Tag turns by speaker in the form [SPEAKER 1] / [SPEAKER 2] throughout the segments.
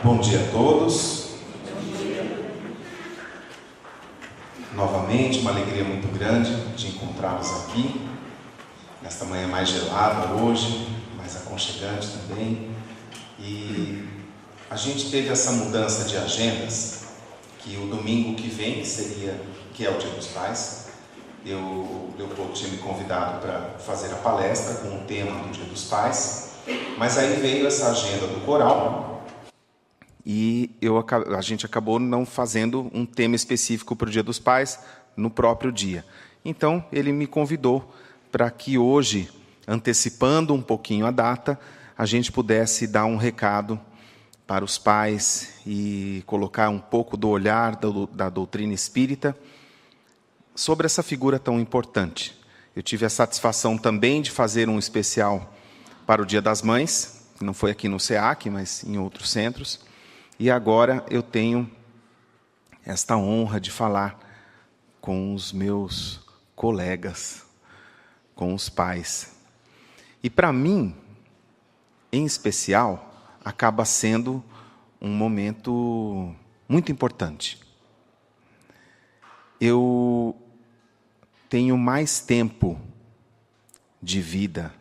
[SPEAKER 1] Bom dia a todos. Novamente, uma alegria muito grande de encontrá-los aqui, nesta manhã mais gelada hoje, mais aconchegante também. E a gente teve essa mudança de agendas, que o domingo que vem, que é o Dia dos Pais, o Leopoldo tinha me convidado para fazer a palestra com o tema do Dia dos Pais, mas aí veio essa agenda do coral, e a gente acabou não fazendo um tema específico para o Dia dos Pais no próprio dia. Então, ele me convidou para que hoje, antecipando um pouquinho a data, a gente pudesse dar um recado para os pais e colocar um pouco do olhar da doutrina espírita sobre essa figura tão importante. Eu tive a satisfação também de fazer um especial para o Dia das Mães, não foi aqui no SEAC, mas em outros centros. E agora eu tenho esta honra de falar com os meus colegas, com os pais. E para mim, em especial, acaba sendo um momento muito importante. Eu tenho mais tempo de vida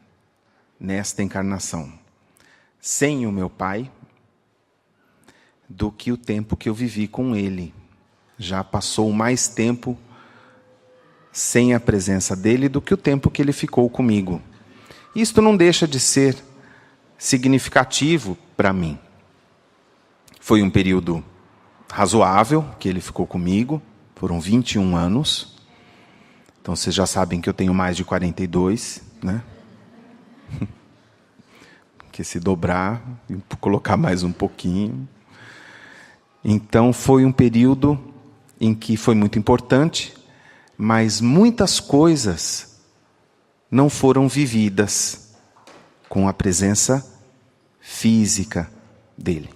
[SPEAKER 1] nesta encarnação sem o meu pai do que o tempo que eu vivi com ele. Já passou mais tempo sem a presença dele do que o tempo que ele ficou comigo. Isto não deixa de ser significativo para mim. Foi um período razoável que ele ficou comigo, foram 21 anos. Então vocês já sabem que eu tenho mais de 42, né? Que se dobrar e colocar mais um pouquinho. Então foi um período em que foi muito importante, mas muitas coisas não foram vividas com a presença física dele.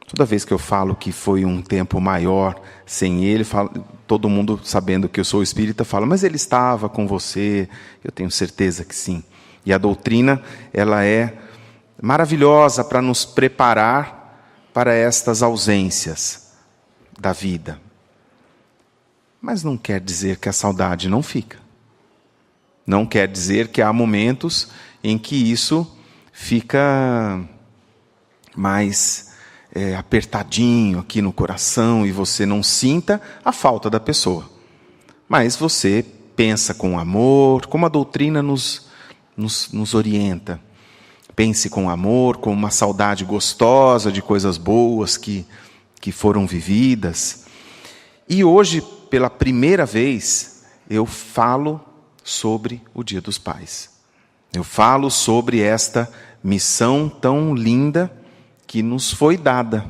[SPEAKER 1] Toda vez que eu falo que foi um tempo maior sem ele, todo mundo, sabendo que eu sou espírita, fala: mas ele estava com você? Eu tenho certeza que sim. E a doutrina, ela é maravilhosa para nos preparar para estas ausências da vida. Mas não quer dizer que a saudade não fica. Não quer dizer que há momentos em que isso fica mais apertadinho aqui no coração e você não sinta a falta da pessoa. Mas você pensa com amor, como a doutrina nos orienta. Pense com amor, com uma saudade gostosa de coisas boas que foram vividas. E hoje, pela primeira vez, eu falo sobre o Dia dos Pais. Eu falo sobre esta missão tão linda que nos foi dada.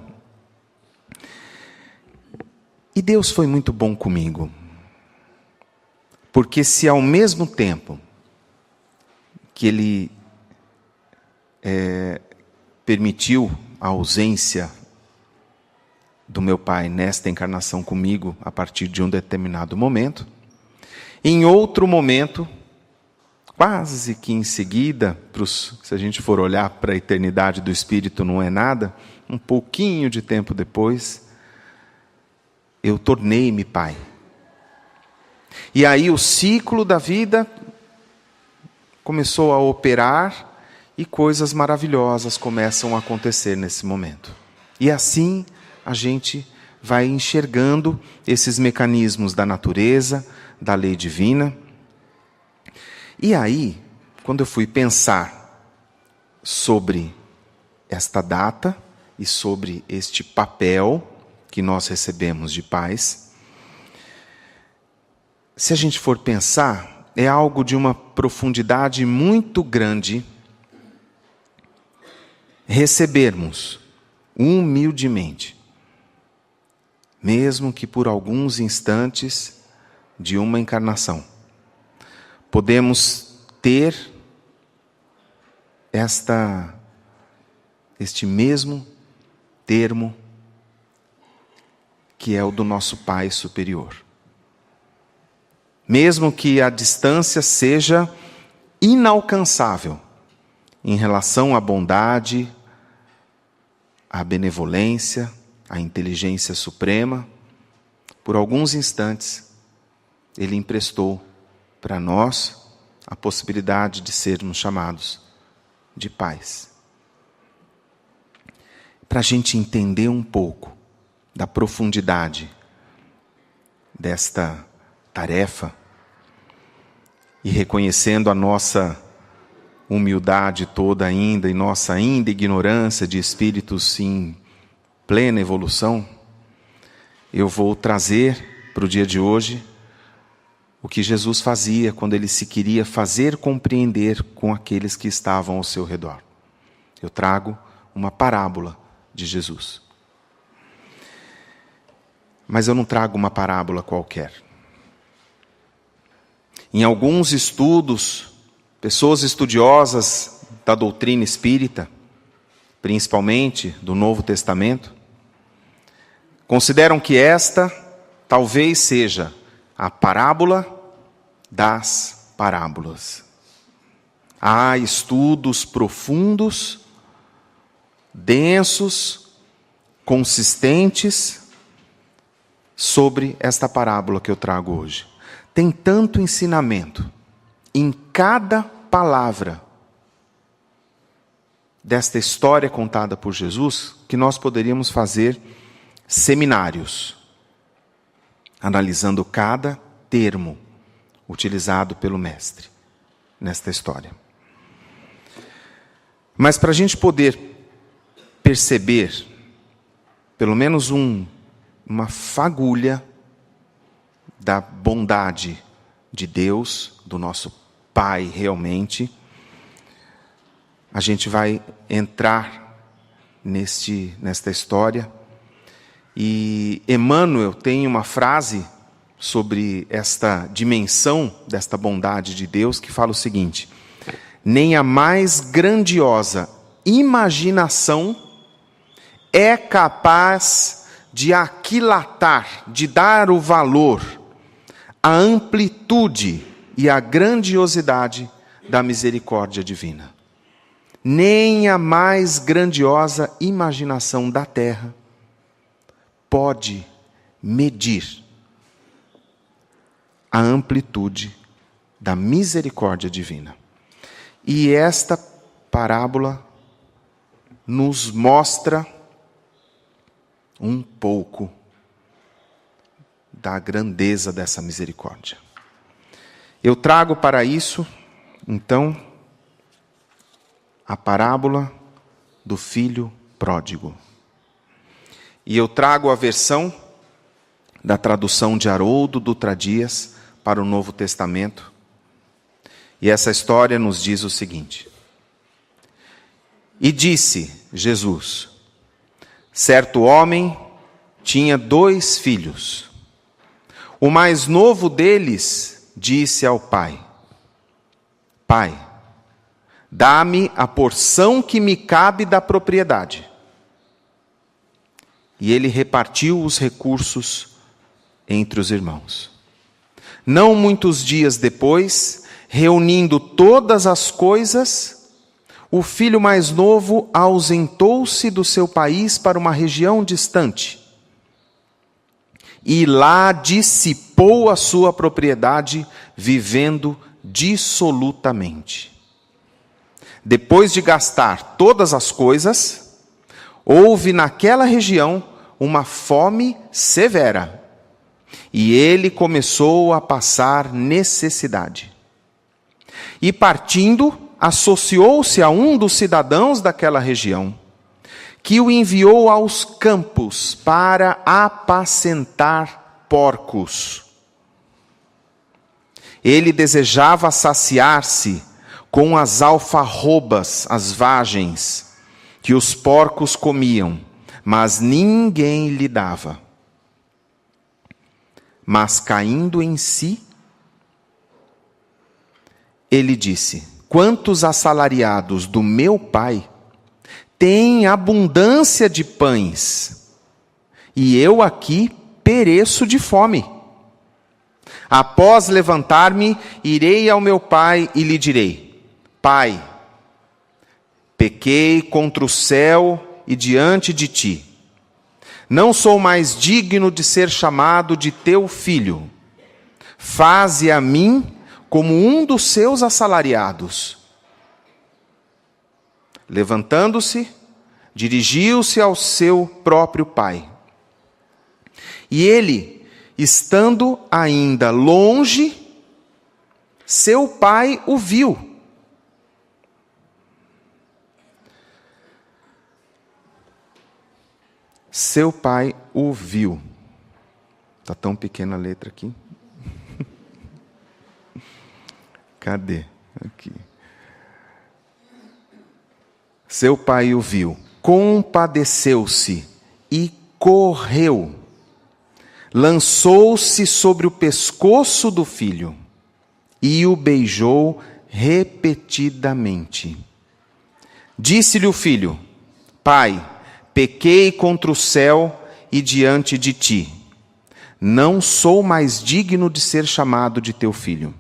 [SPEAKER 1] E Deus foi muito bom comigo. Porque se ao mesmo tempo que Ele permitiu a ausência do meu pai nesta encarnação comigo a partir de um determinado momento, em outro momento, quase que em seguida, se a gente for olhar para a eternidade do Espírito, não é nada, um pouquinho de tempo depois, eu tornei-me pai. E aí o ciclo da vida começou a operar e coisas maravilhosas começam a acontecer nesse momento. E assim a gente vai enxergando esses mecanismos da natureza, da lei divina. E aí, quando eu fui pensar sobre esta data e sobre este papel que nós recebemos de pais, se a gente for pensar, é algo de uma profundidade muito grande recebermos humildemente, mesmo que por alguns instantes de uma encarnação, podemos ter este mesmo termo que é o do nosso Pai superior. Mesmo que a distância seja inalcançável em relação à bondade, a benevolência, a inteligência suprema, por alguns instantes, Ele emprestou para nós a possibilidade de sermos chamados de pais. Para a gente entender um pouco da profundidade desta tarefa, e reconhecendo a nossa humildade toda ainda, e nossa ainda ignorância de espíritos em plena evolução, eu vou trazer para o dia de hoje o que Jesus fazia quando Ele se queria fazer compreender com aqueles que estavam ao seu redor. Eu trago uma parábola de Jesus. Mas eu não trago uma parábola qualquer. Em alguns estudos, pessoas estudiosas da doutrina espírita, principalmente do Novo Testamento, consideram que esta talvez seja a parábola das parábolas. Há estudos profundos, densos, consistentes sobre esta parábola que eu trago hoje. Tem tanto ensinamento em cada palavra desta história contada por Jesus, que nós poderíamos fazer seminários, analisando cada termo utilizado pelo Mestre nesta história. Mas para a gente poder perceber, pelo menos uma fagulha da bondade de Deus, do nosso Pai realmente, a gente vai entrar nesta história. E Emmanuel tem uma frase sobre esta dimensão desta bondade de Deus que fala o seguinte: nem a mais grandiosa imaginação é capaz de aquilatar, de dar o valor, a amplitude e a grandiosidade da misericórdia divina. Nem a mais grandiosa imaginação da terra pode medir a amplitude da misericórdia divina. E esta parábola nos mostra um pouco da grandeza dessa misericórdia. Eu trago para isso, então, a parábola do filho pródigo. E eu trago a versão da tradução de Haroldo Dutra Dias para o Novo Testamento. E essa história nos diz o seguinte: e disse Jesus: certo homem tinha 2 filhos. O mais novo deles disse ao pai: Pai, dá-me a porção que me cabe da propriedade. E ele repartiu os recursos entre os irmãos. Não muitos dias depois, reunindo todas as coisas, o filho mais novo ausentou-se do seu país para uma região distante. E lá dissipou a sua propriedade, vivendo dissolutamente. Depois de gastar todas as coisas, houve naquela região uma fome severa, e ele começou a passar necessidade. E partindo, associou-se a um dos cidadãos daquela região, que o enviou aos campos para apacentar porcos. Ele desejava saciar-se com as alfarrobas, as vagens, que os porcos comiam, mas ninguém lhe dava. Mas caindo em si, ele disse: quantos assalariados do meu pai têm abundância de pães, e eu aqui pereço de fome. Após levantar-me, irei ao meu pai e lhe direi: Pai, pequei contra o céu e diante de ti. Não sou mais digno de ser chamado de teu filho. Faze a mim como um dos seus assalariados. Levantando-se, dirigiu-se ao seu próprio pai. E ele, estando ainda longe, seu pai o viu. Seu pai o viu. Está tão pequena a letra aqui. Cadê? Aqui. Seu pai o viu, compadeceu-se e correu. Lançou-se sobre o pescoço do filho e o beijou repetidamente. Disse-lhe o filho: Pai, pequei contra o céu e diante de ti. Não sou mais digno de ser chamado de teu filho.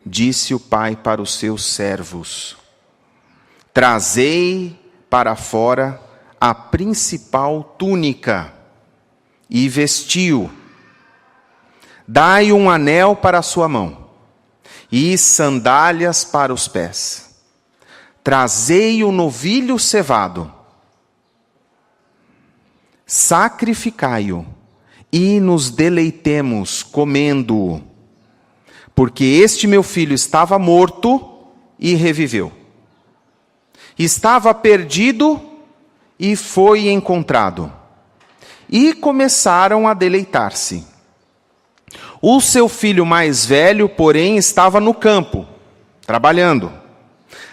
[SPEAKER 1] Disse o pai para os seus servos: Trazei para fora a principal túnica e vestiu. Dai um anel para a sua mão e sandálias para os pés. Trazei o novilho cevado. Sacrificai-o e nos deleitemos comendo-o, porque este meu filho estava morto e reviveu. Estava perdido e foi encontrado. E começaram a deleitar-se. O seu filho mais velho, porém, estava no campo, trabalhando.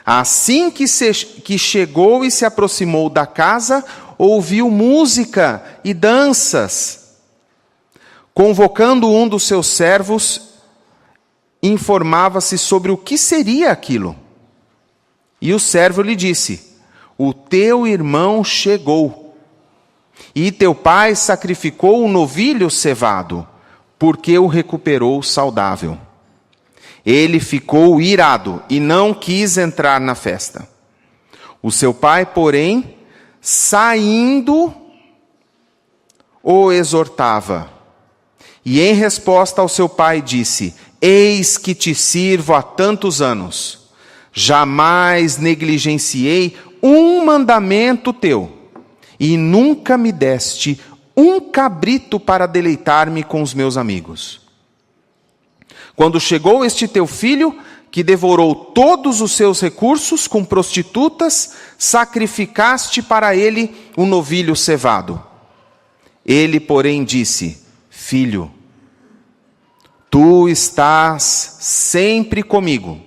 [SPEAKER 1] Assim que chegou e se aproximou da casa, ouviu música e danças. Convocando um dos seus servos, informava-se sobre o que seria aquilo. E o servo lhe disse: O teu irmão chegou, e teu pai sacrificou o novilho cevado, porque o recuperou saudável. Ele ficou irado e não quis entrar na festa. O seu pai, porém, saindo, o exortava. E em resposta ao seu pai disse: Eis que te sirvo há tantos anos. Jamais negligenciei um mandamento teu, e nunca me deste um cabrito para deleitar-me com os meus amigos. Quando chegou este teu filho, que devorou todos os seus recursos com prostitutas, sacrificaste para ele um novilho cevado. Ele, porém, disse: Filho, tu estás sempre comigo,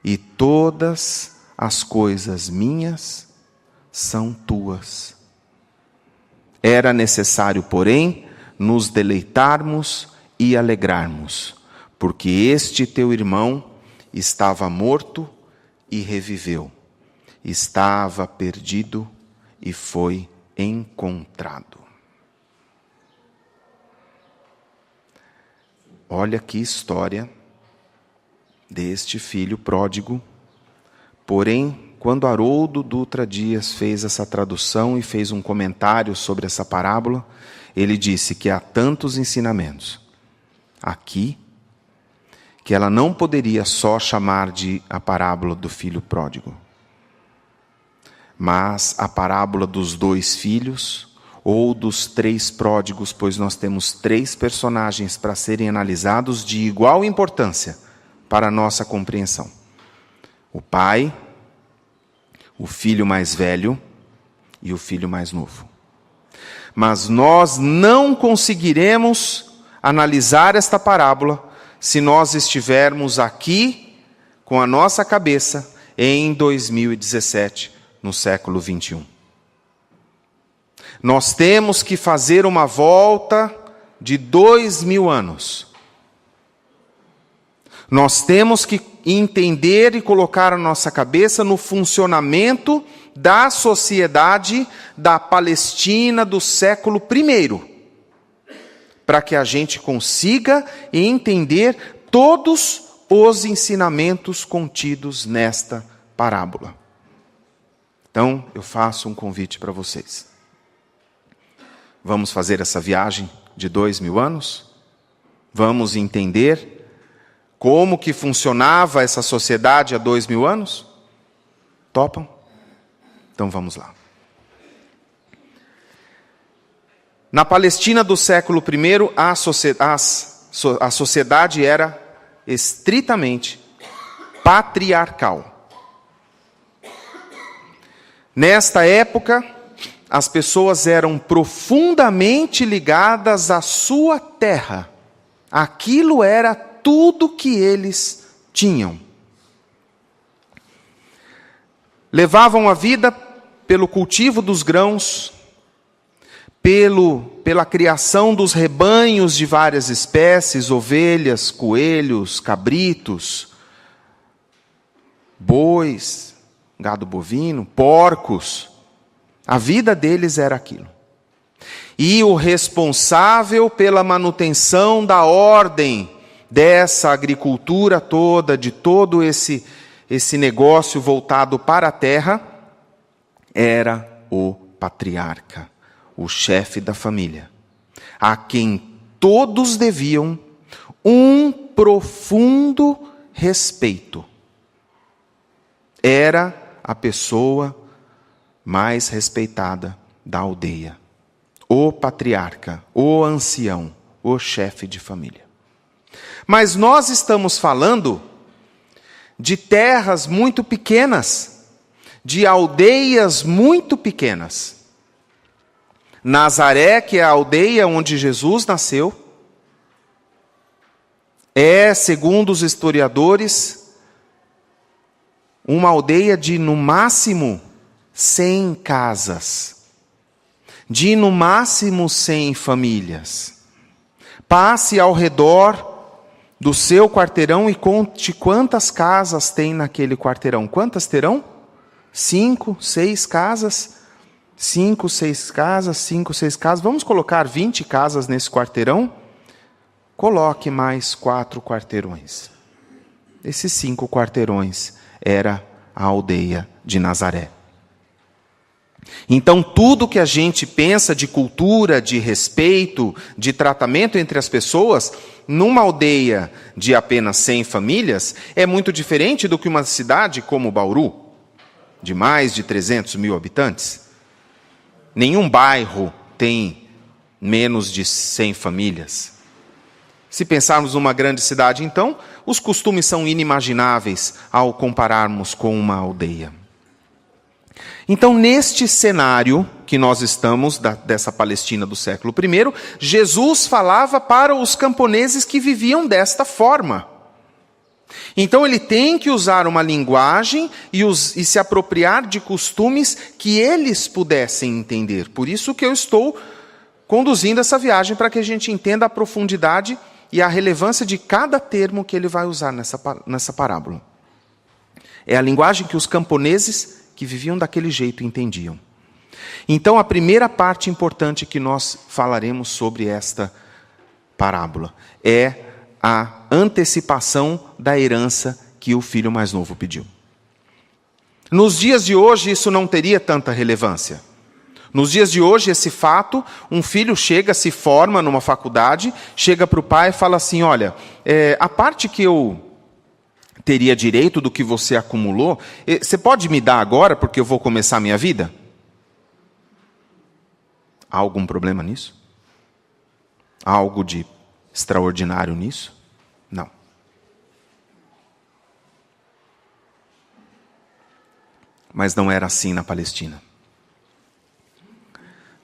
[SPEAKER 1] e todas as coisas minhas são tuas. Era necessário, porém, nos deleitarmos e alegrarmos, porque este teu irmão estava morto e reviveu, estava perdido e foi encontrado. Olha que história deste filho pródigo. Porém, quando Haroldo Dutra Dias fez essa tradução e fez um comentário sobre essa parábola, ele disse que há tantos ensinamentos aqui, que ela não poderia só chamar de a parábola do filho pródigo, mas a parábola dos 2 filhos, ou dos 3 pródigos, pois nós temos 3 personagens para serem analisados de igual importância para a nossa compreensão: o pai, o filho mais velho e o filho mais novo. Mas nós não conseguiremos analisar esta parábola se nós estivermos aqui com a nossa cabeça em 2017, no século 21. Nós temos que fazer uma volta de 2000 anos. Nós temos que entender e colocar a nossa cabeça no funcionamento da sociedade da Palestina do século I, para que a gente consiga entender todos os ensinamentos contidos nesta parábola. Então, eu faço um convite para vocês. Vamos fazer essa viagem de 2000 anos? Vamos entender como que funcionava essa sociedade há 2000 anos? Topam? Então vamos lá. Na Palestina do século I, a sociedade era estritamente patriarcal. Nesta época, as pessoas eram profundamente ligadas à sua terra. Aquilo era tudo que eles tinham. Levavam a vida pelo cultivo dos grãos, pela criação dos rebanhos de várias espécies, ovelhas, coelhos, cabritos, bois, gado bovino, porcos. A vida deles era aquilo. E o responsável pela manutenção da ordem dessa agricultura toda, de todo esse negócio voltado para a terra, era o patriarca, o chefe da família, a quem todos deviam um profundo respeito. Era a pessoa mais respeitada da aldeia. O patriarca, o ancião, o chefe de família. Mas nós estamos falando de terras muito pequenas, de aldeias muito pequenas. Nazaré, que é a aldeia onde Jesus nasceu, é, segundo os historiadores, uma aldeia de, no máximo, 100 casas. De, no máximo, 100 famílias. Passe ao redor do seu quarteirão e conte quantas casas tem naquele quarteirão. Quantas terão? 5, 6 casas. 5, 6 casas, 5, 6 casas. Vamos colocar 20 casas nesse quarteirão? Coloque mais 4 quarteirões. Esses 5 quarteirões era a aldeia de Nazaré. Então, tudo que a gente pensa de cultura, de respeito, de tratamento entre as pessoas, numa aldeia de apenas 100 famílias, é muito diferente do que uma cidade como Bauru, de mais de 300 mil habitantes. Nenhum bairro tem menos de 100 famílias. Se pensarmos numa grande cidade, então, os costumes são inimagináveis ao compararmos com uma aldeia. Então, neste cenário que nós estamos, dessa Palestina do século I, Jesus falava para os camponeses que viviam desta forma. Então, ele tem que usar uma linguagem e se apropriar de costumes que eles pudessem entender. Por isso que eu estou conduzindo essa viagem, para que a gente entenda a profundidade e a relevância de cada termo que ele vai usar nessa parábola. É a linguagem que os camponeses que viviam daquele jeito entendiam. Então, a primeira parte importante que nós falaremos sobre esta parábola é a antecipação da herança que o filho mais novo pediu. Nos dias de hoje, isso não teria tanta relevância. Nos dias de hoje, esse fato, um filho chega, se forma numa faculdade, chega para o pai e fala assim, olha, a parte que eu teria direito do que você acumulou, você pode me dar agora, porque eu vou começar a minha vida? Há algum problema nisso? Há algo de extraordinário nisso? Não. Mas não era assim na Palestina.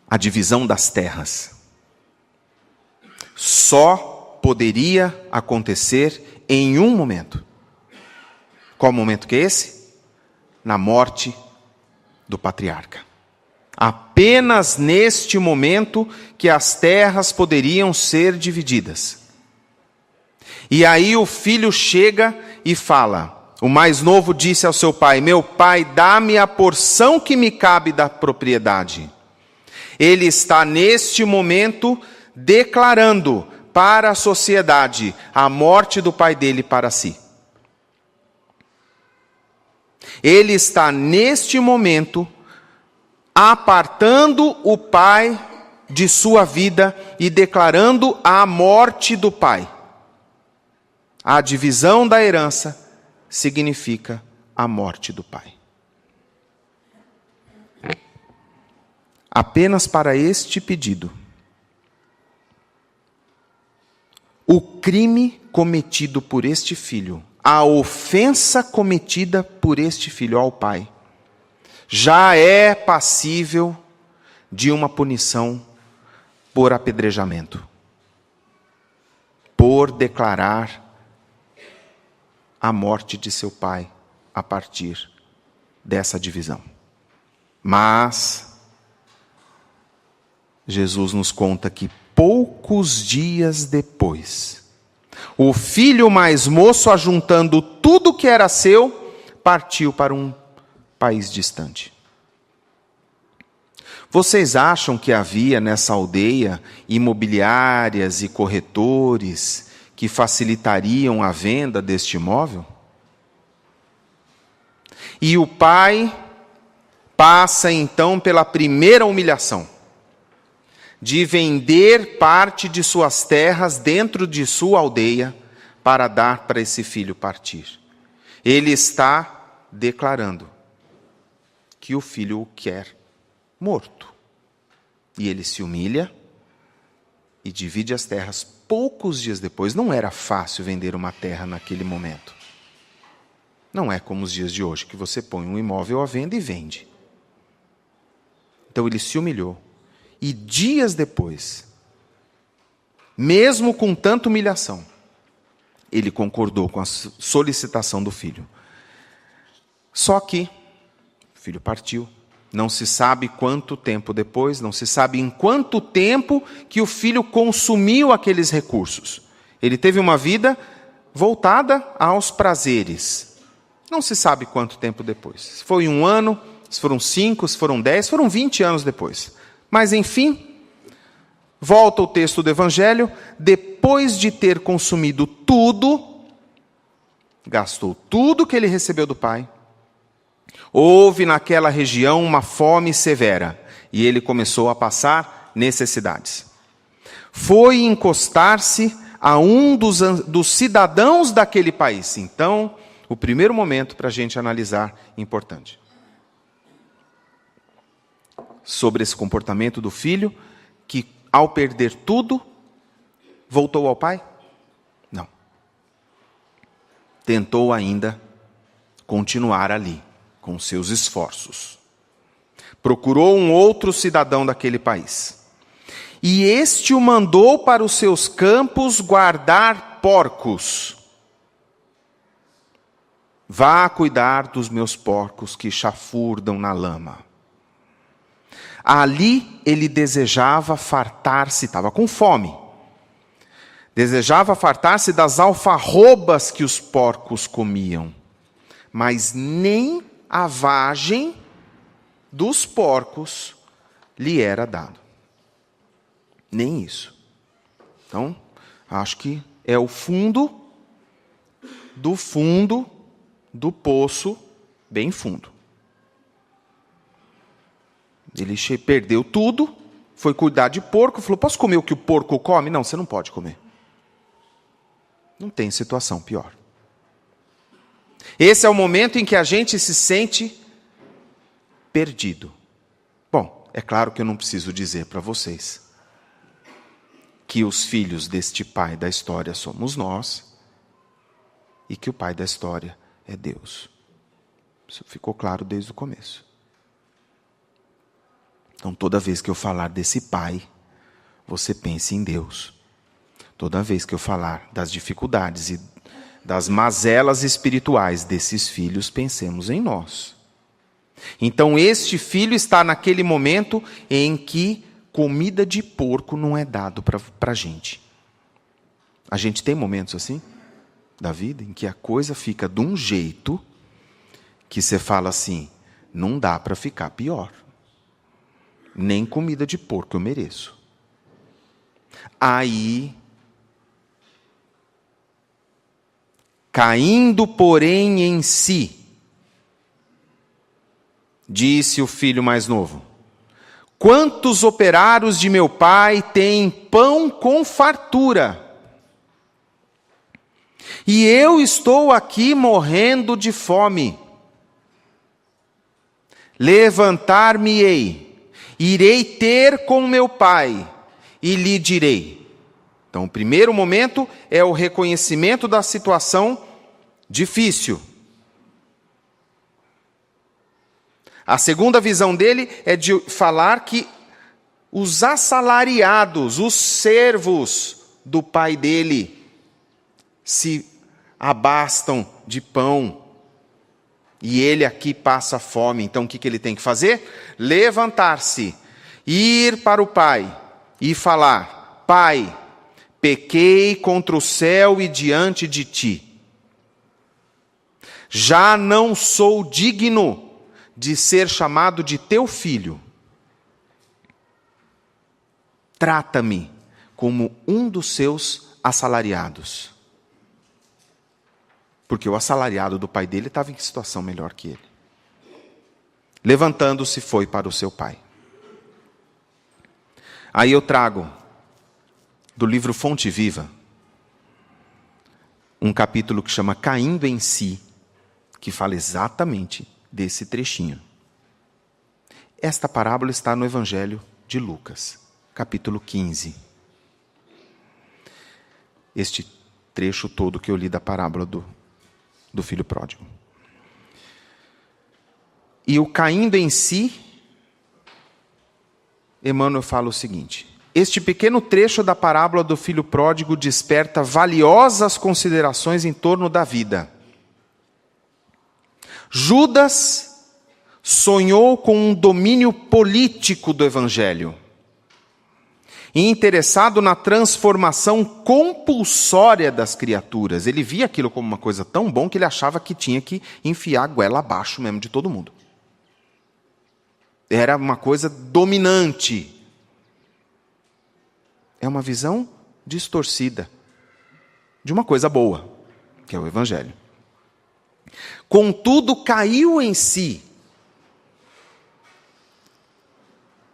[SPEAKER 1] A divisão das terras só poderia acontecer em um momento. Qual momento que é esse? Na morte do patriarca. Apenas neste momento que as terras poderiam ser divididas. E aí o filho chega e fala, o mais novo disse ao seu pai, meu pai, dá-me a porção que me cabe da propriedade. Ele está neste momento declarando para a sociedade a morte do pai dele para si. Ele está neste momento apartando o pai de sua vida e declarando a morte do pai. A divisão da herança significa a morte do pai. Apenas para este pedido, o crime cometido por este filho, a ofensa cometida por este filho ao pai, já é passível de uma punição por apedrejamento, por declarar a morte de seu pai a partir dessa divisão. Mas Jesus nos conta que poucos dias depois, o filho mais moço, ajuntando tudo que era seu, partiu para um país distante. Vocês acham que havia nessa aldeia imobiliárias e corretores que facilitariam a venda deste imóvel? E o pai passa então pela primeira humilhação, de vender parte de suas terras dentro de sua aldeia para dar para esse filho partir. Ele está declarando que o filho o quer morto. E ele se humilha e divide as terras poucos dias depois. Não era fácil vender uma terra naquele momento. Não é como os dias de hoje, que você põe um imóvel à venda e vende. Então ele se humilhou. E dias depois, mesmo com tanta humilhação, ele concordou com a solicitação do filho. Só que o filho partiu. Não se sabe quanto tempo depois, não se sabe em quanto tempo que o filho consumiu aqueles recursos. Ele teve uma vida voltada aos prazeres. Não se sabe quanto tempo depois. Se foi 1 ano, se foram 5, se foram 10, foram 20 anos depois. Mas, enfim, volta o texto do Evangelho, depois de ter consumido tudo, gastou tudo que ele recebeu do pai, houve naquela região uma fome severa, e ele começou a passar necessidades. Foi encostar-se a um dos cidadãos daquele país. Então, o primeiro momento para a gente analisar, importante. Sobre esse comportamento do filho, que ao perder tudo, voltou ao pai? Não. Tentou ainda continuar ali, com seus esforços. Procurou um outro cidadão daquele país. E este o mandou para os seus campos guardar porcos. Vá cuidar dos meus porcos que chafurdam na lama. Ali ele desejava fartar-se, estava com fome. Desejava fartar-se das alfarrobas que os porcos comiam. Mas nem a vagem dos porcos lhe era dado. Nem isso. Então, acho que é o fundo do poço, bem fundo. Ele perdeu tudo, foi cuidar de porco, falou, posso comer o que o porco come? Não, você não pode comer. Não tem situação pior. Esse é o momento em que a gente se sente perdido. Bom, é claro que eu não preciso dizer para vocês que os filhos deste pai da história somos nós e que o pai da história é Deus. Isso ficou claro desde o começo. Então, toda vez que eu falar desse pai, você pense em Deus. Toda vez que eu falar das dificuldades e das mazelas espirituais desses filhos, pensemos em nós. Então, este filho está naquele momento em que comida de porco não é dado para a gente. A gente tem momentos assim, da vida, em que a coisa fica de um jeito que você fala assim, não dá para ficar pior. Nem comida de porco eu mereço. Aí, caindo, porém, em si, disse o filho mais novo, Quantos operários de meu pai têm pão com fartura? E eu estou aqui morrendo de fome. Levantar-me-ei, irei ter com meu pai, e lhe direi. Então, o primeiro momento é o reconhecimento da situação difícil. A segunda visão dele é de falar que os assalariados, os servos do pai dele, se abastam de pão. E ele aqui passa fome. Então o que ele tem que fazer? Levantar-se, ir para o pai e falar: Pai, pequei contra o céu e diante de ti. Já não sou digno de ser chamado de teu filho. Trata-me como um dos seus assalariados. Porque o assalariado do pai dele estava em situação melhor que ele. Levantando-se, foi para o seu pai. Aí eu trago, do livro Fonte Viva, um capítulo que chama Caindo em Si, que fala exatamente desse trechinho. Esta parábola está no Evangelho de Lucas, capítulo 15. Este trecho todo que eu li da parábola do filho pródigo. E o caindo em si, Emmanuel fala o seguinte: este pequeno trecho da parábola do filho pródigo desperta valiosas considerações em torno da vida. Judas sonhou com um domínio político do Evangelho, e interessado na transformação compulsória das criaturas. Ele via aquilo como uma coisa tão bom que ele achava que tinha que enfiar a goela abaixo mesmo de todo mundo. Era uma coisa dominante. É uma visão distorcida de uma coisa boa, que é o Evangelho. Contudo, caiu em si.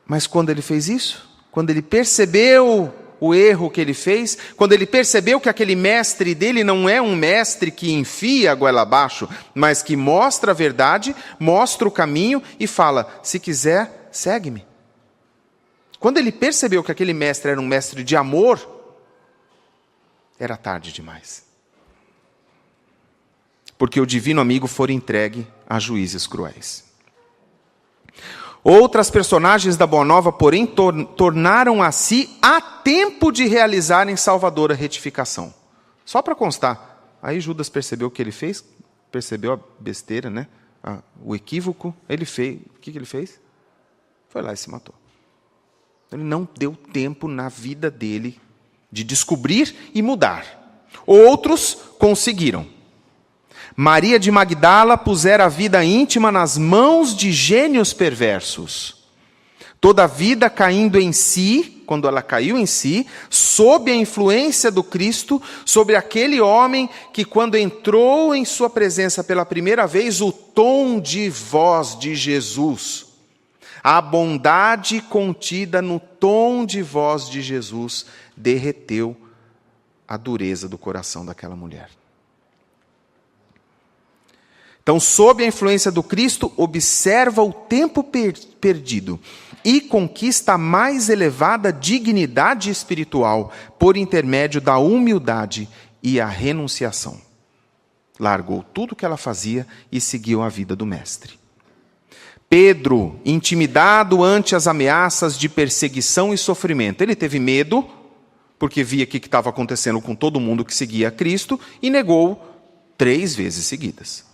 [SPEAKER 1] Mas quando ele fez isso, quando ele percebeu o erro que ele fez, quando ele percebeu que aquele mestre dele não é um mestre que enfia a goela abaixo, mas que mostra a verdade, mostra o caminho e fala: se quiser, segue-me. Quando ele percebeu que aquele mestre era um mestre de amor, era tarde demais. Porque o divino amigo fora entregue a juízes cruéis. Outras personagens da Boa Nova, porém, tornaram a si a tempo de realizarem salvadora retificação. Só para constar, aí Judas percebeu o que ele fez, percebeu a besteira, né? O equívoco, ele fez. O que ele fez? Foi lá e se matou. Ele não deu tempo na vida dele de descobrir e mudar. Outros conseguiram. Maria de Magdala pusera a vida íntima nas mãos de gênios perversos. Toda a vida caindo em si, quando ela caiu em si, sob a influência do Cristo, sobre aquele homem que, quando entrou em sua presença pela primeira vez, o tom de voz de Jesus, a bondade contida no tom de voz de Jesus, derreteu a dureza do coração daquela mulher. Então, sob a influência do Cristo, observa o tempo perdido e conquista a mais elevada dignidade espiritual por intermédio da humildade e a renunciação. Largou tudo o que ela fazia e seguiu a vida do Mestre. Pedro, intimidado ante as ameaças de perseguição e sofrimento, ele teve medo, porque via o que estava acontecendo com todo mundo que seguia a Cristo, e negou 3 vezes seguidas.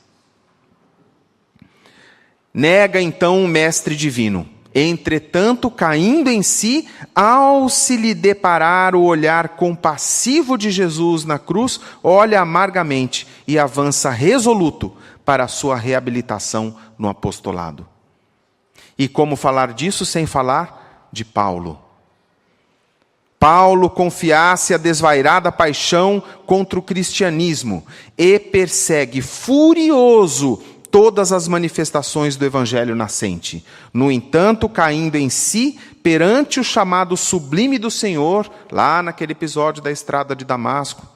[SPEAKER 1] Nega então o Mestre Divino. Entretanto, caindo em si, ao se lhe deparar o olhar compassivo de Jesus na cruz, olha amargamente e avança resoluto para a sua reabilitação no apostolado. E como falar disso sem falar de Paulo? Paulo confiasse a desvairada paixão contra o cristianismo e persegue furioso todas as manifestações do evangelho nascente. No entanto, caindo em si, perante o chamado sublime do Senhor, lá naquele episódio da estrada de Damasco,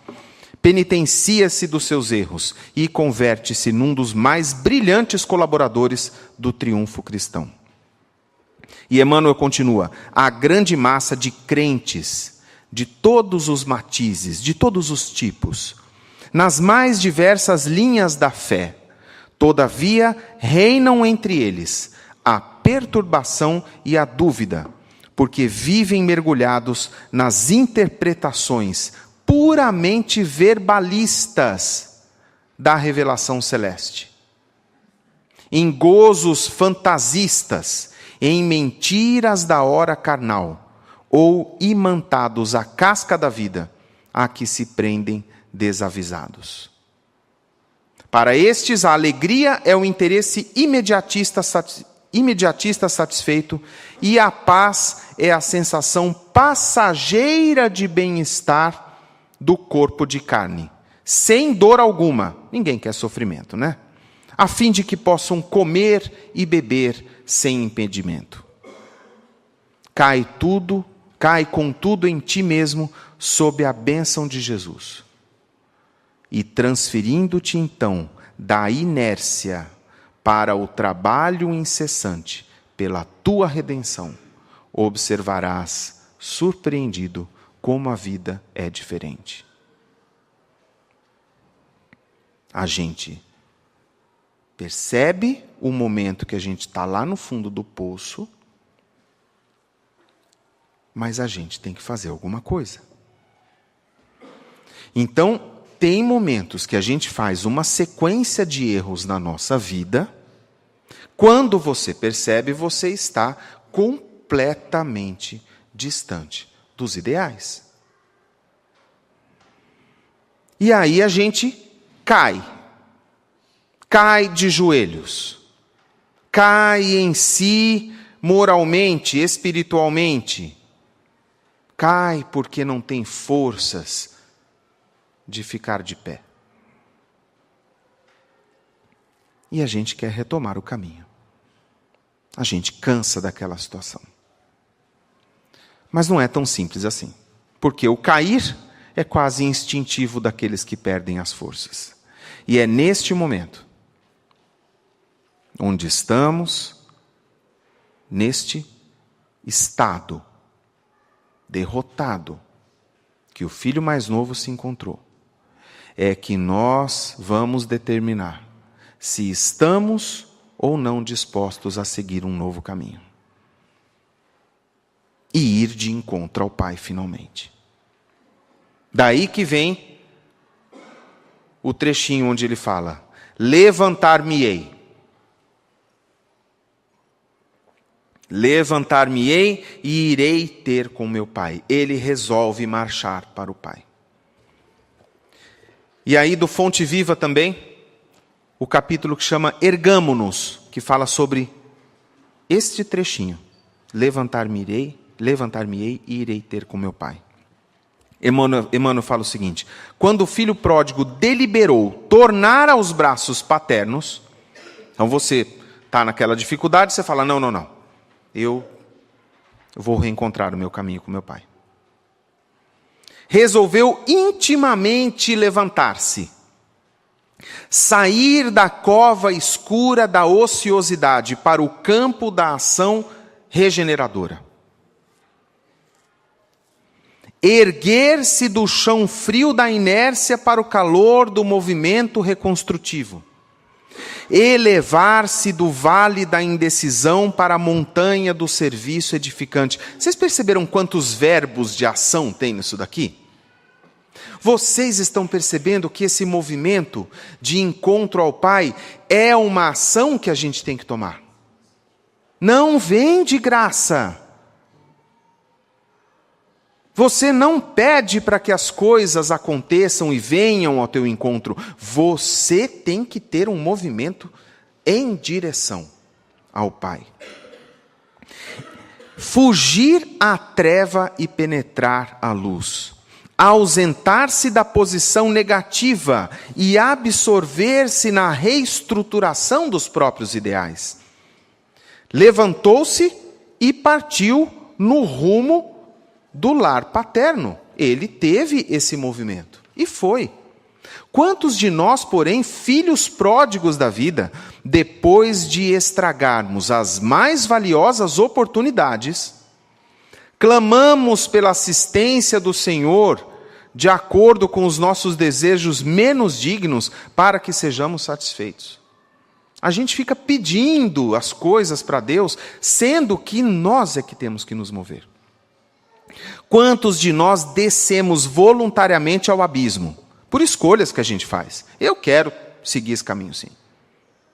[SPEAKER 1] penitencia-se dos seus erros e converte-se num dos mais brilhantes colaboradores do triunfo cristão. E Emmanuel continua: a grande massa de crentes, de todos os matizes, de todos os tipos, nas mais diversas linhas da fé, todavia reinam entre eles a perturbação e a dúvida, porque vivem mergulhados nas interpretações puramente verbalistas da revelação celeste, em gozos fantasistas, em mentiras da hora carnal, ou imantados à casca da vida, a que se prendem desavisados. Para estes, a alegria é o interesse imediatista satisfeito, e a paz é a sensação passageira de bem-estar do corpo de carne, sem dor alguma. Ninguém quer sofrimento, né? A fim de que possam comer e beber sem impedimento. Cai contudo em ti mesmo sob a bênção de Jesus. E transferindo-te então da inércia para o trabalho incessante pela tua redenção, observarás surpreendido como a vida é diferente. A gente percebe o momento que a gente está lá no fundo do poço, mas a gente tem que fazer alguma coisa. Então, tem momentos que a gente faz uma sequência de erros na nossa vida. Quando você percebe, você está completamente distante dos ideais. E aí a gente cai de joelhos, cai em si moralmente, espiritualmente, cai porque não tem forças de ficar de pé. E a gente quer retomar o caminho. A gente cansa daquela situação. Mas não é tão simples assim. Porque o cair é quase instintivo daqueles que perdem as forças. E é neste momento, onde estamos, neste estado derrotado, que o filho mais novo se encontrou, é que nós vamos determinar se estamos ou não dispostos a seguir um novo caminho. E ir de encontro ao Pai finalmente. Daí que vem o trechinho onde ele fala: levantar-me-ei. Levantar-me-ei e irei ter com meu Pai. Ele resolve marchar para o Pai. E aí do Fonte Viva também, o capítulo que chama Ergamo-nos, que fala sobre este trechinho. Levantar-me-ei e irei ter com meu Pai. Emmanuel fala o seguinte: quando o filho pródigo deliberou tornar aos braços paternos, então você está naquela dificuldade, você fala, não, eu vou reencontrar o meu caminho com meu Pai. Resolveu intimamente levantar-se, sair da cova escura da ociosidade para o campo da ação regeneradora. Erguer-se do chão frio da inércia para o calor do movimento reconstrutivo. Elevar-se do vale da indecisão para a montanha do serviço edificante. Vocês perceberam quantos verbos de ação tem nisso daqui? Vocês estão percebendo que esse movimento de encontro ao Pai é uma ação que a gente tem que tomar. Não vem de graça. Você não pede para que as coisas aconteçam e venham ao teu encontro. Você tem que ter um movimento em direção ao Pai. Fugir à treva e penetrar à luz. ausentar-se da posição negativa e absorver-se na reestruturação dos próprios ideais. Levantou-se e partiu no rumo do lar paterno. Ele teve esse movimento e foi. Quantos de nós, porém, filhos pródigos da vida, depois de estragarmos as mais valiosas oportunidades, clamamos pela assistência do Senhor, de acordo com os nossos desejos menos dignos, para que sejamos satisfeitos? A gente fica pedindo as coisas para Deus, sendo que nós é que temos que nos mover. Quantos de nós descemos voluntariamente ao abismo? Por escolhas que a gente faz. Eu quero seguir esse caminho, sim.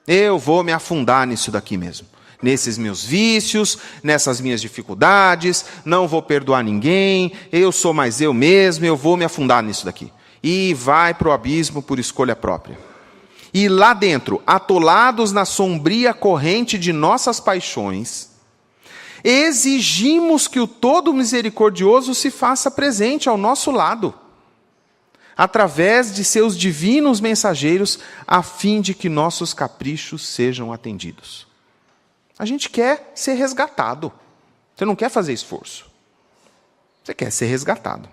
[SPEAKER 1] Eu vou me afundar nisso daqui mesmo. Nesses meus vícios, nessas minhas dificuldades, não vou perdoar ninguém, eu sou mais eu mesmo, eu vou me afundar nisso daqui. E vai para o abismo por escolha própria. E lá dentro, atolados na sombria corrente de nossas paixões, exigimos que o todo misericordioso se faça presente ao nosso lado, através de seus divinos mensageiros, a fim de que nossos caprichos sejam atendidos. A gente quer ser resgatado. Você não quer fazer esforço. Você quer ser resgatado.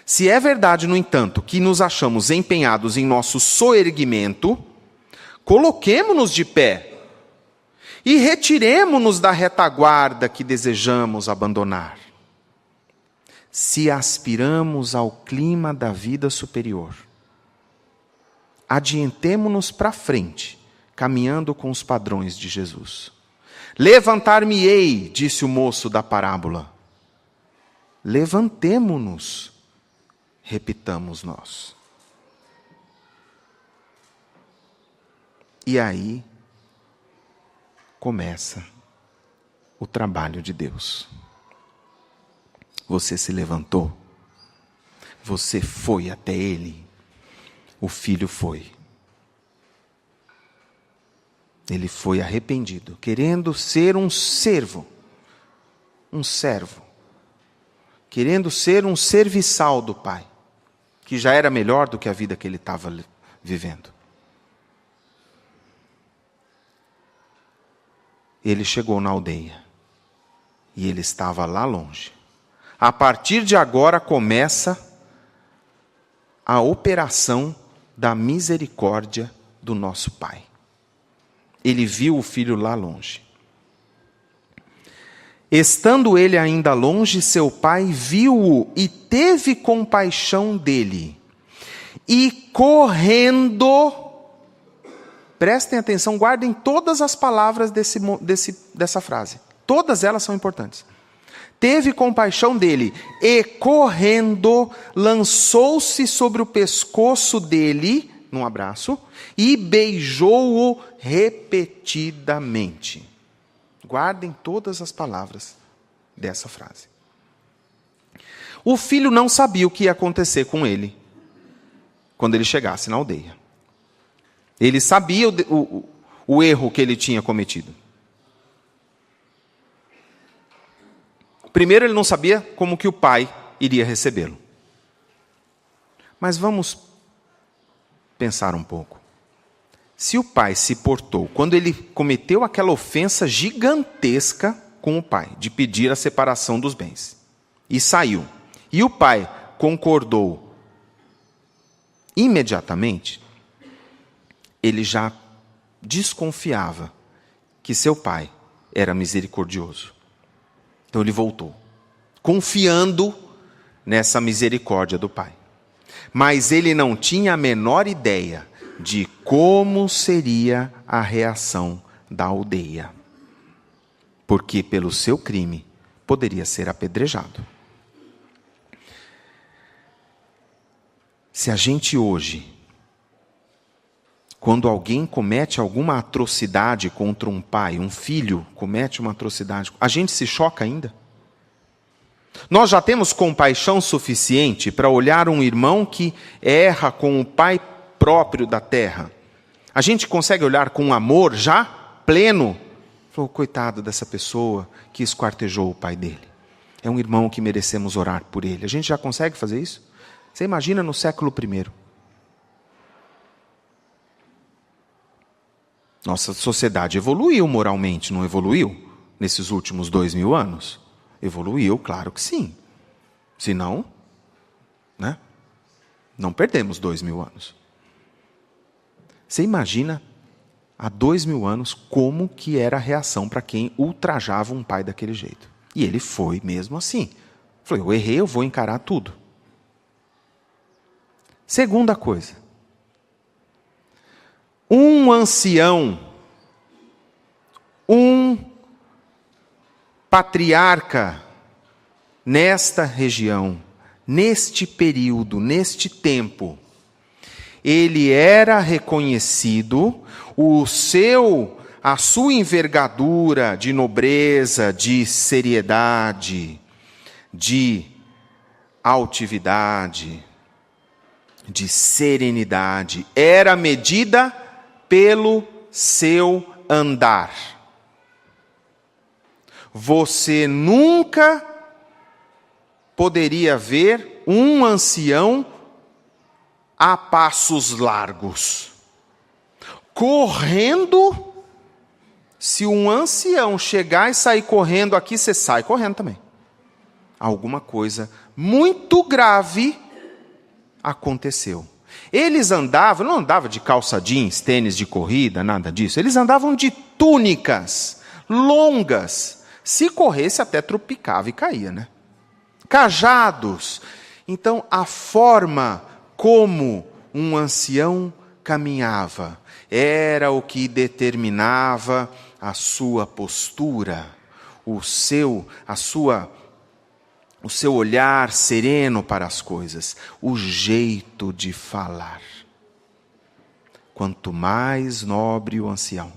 [SPEAKER 1] Se é verdade, no entanto, que nos achamos empenhados em nosso soerguimento, coloquemo-nos de pé e retiremo-nos da retaguarda que desejamos abandonar. Se aspiramos ao clima da vida superior, adiantemo-nos para frente, caminhando com os padrões de Jesus. Levantar-me-ei, disse o moço da parábola. Levantemo-nos, repitamos nós. E aí começa o trabalho de Deus. Você se levantou, você foi até Ele, o filho foi. Ele foi arrependido, querendo ser um servo, querendo ser um serviçal do Pai, que já era melhor do que a vida que ele estava vivendo. Ele chegou na aldeia, e ele estava lá longe. A partir de agora começa a operação da misericórdia do nosso Pai. Ele viu o filho lá longe. Estando ele ainda longe, seu pai viu-o e teve compaixão dele. E correndo, prestem atenção, guardem todas as palavras dessa frase. Todas elas são importantes. Teve compaixão dele e, correndo, lançou-se sobre o pescoço dele, num abraço, e beijou-o repetidamente. Guardem todas as palavras dessa frase. O filho não sabia o que ia acontecer com ele quando ele chegasse na aldeia. Ele sabia o erro que ele tinha cometido. Primeiro, ele não sabia como que o pai iria recebê-lo. Mas vamos pensar um pouco. Se o pai se portou, quando ele cometeu aquela ofensa gigantesca com o pai, de pedir a separação dos bens, e saiu, e o pai concordou imediatamente, ele já desconfiava que seu pai era misericordioso. Então ele voltou, confiando nessa misericórdia do pai. Mas ele não tinha a menor ideia de como seria a reação da aldeia. Porque pelo seu crime poderia ser apedrejado. Se a gente hoje, quando alguém comete alguma atrocidade contra um pai, um filho comete uma atrocidade, a gente se choca ainda? Nós já temos compaixão suficiente para olhar um irmão que erra com o pai próprio da terra. A gente consegue olhar com amor já pleno? Falou, coitado dessa pessoa que esquartejou o pai dele. é um irmão que merecemos orar por ele. A gente já consegue fazer isso? Você imagina no século I. Nossa sociedade evoluiu moralmente, não evoluiu? Nesses últimos 2000 anos? Evoluiu, claro que sim. Senão, né? Não perdemos 2000 anos. Você imagina, há 2000 anos, como que era a reação para quem ultrajava um pai daquele jeito. E ele foi mesmo assim. Falou, eu errei, eu vou encarar tudo. Segunda coisa. Um ancião, um patriarca nesta região, neste período, neste tempo, ele era reconhecido, a sua envergadura de nobreza, de seriedade, de altividade, de serenidade, era medida pelo seu andar. Você nunca poderia ver um ancião a passos largos. Correndo, se um ancião chegar e sair correndo aqui, você sai correndo também. Alguma coisa muito grave aconteceu. Eles andavam, não andavam de calça jeans, tênis de corrida, nada disso. Eles andavam de túnicas longas. Se corresse, até tropicava e caía, né? Cajados. Então, a forma como um ancião caminhava era o que determinava a sua postura, o seu olhar sereno para as coisas, o jeito de falar. Quanto mais nobre o ancião,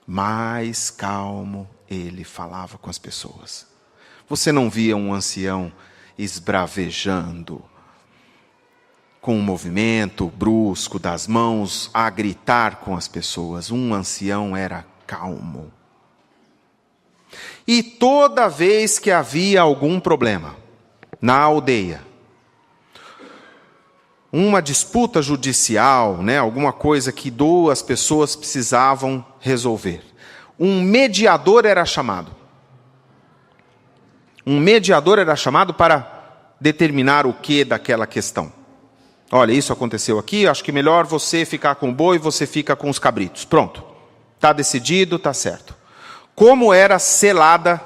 [SPEAKER 1] mais calmo ele falava com as pessoas. Você não via um ancião esbravejando, com um movimento brusco das mãos, a gritar com as pessoas. Um ancião era calmo. E toda vez que havia algum problema na aldeia, uma disputa judicial, alguma coisa que duas pessoas precisavam resolver, um mediador era chamado. Um mediador era chamado para determinar o que daquela questão. Olha, isso aconteceu aqui, acho que melhor você ficar com o boi, você fica com os cabritos. Pronto, está decidido, está certo. Como era selada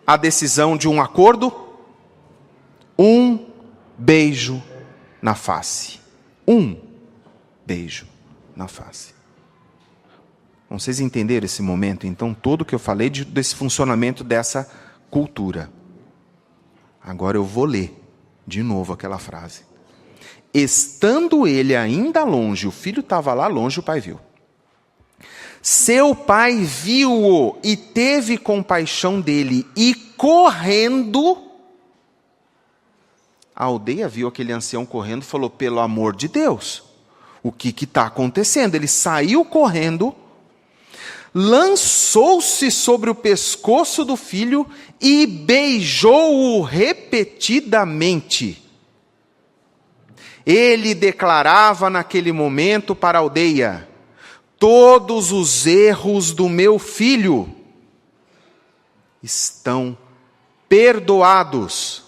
[SPEAKER 1] a decisão de um acordo? Um beijo na face. Um beijo na face. Bom, vocês entenderam esse momento, então, todo que eu falei desse funcionamento dessa cultura. Agora eu vou ler de novo aquela frase. Estando ele ainda longe, o filho estava lá longe, o pai viu. Seu pai viu-o e teve compaixão dele, e correndo, a aldeia viu aquele ancião correndo e falou, pelo amor de Deus, o que está acontecendo? Ele saiu correndo, lançou-se sobre o pescoço do filho e beijou-o repetidamente. Ele declarava naquele momento para a aldeia, todos os erros do meu filho estão perdoados.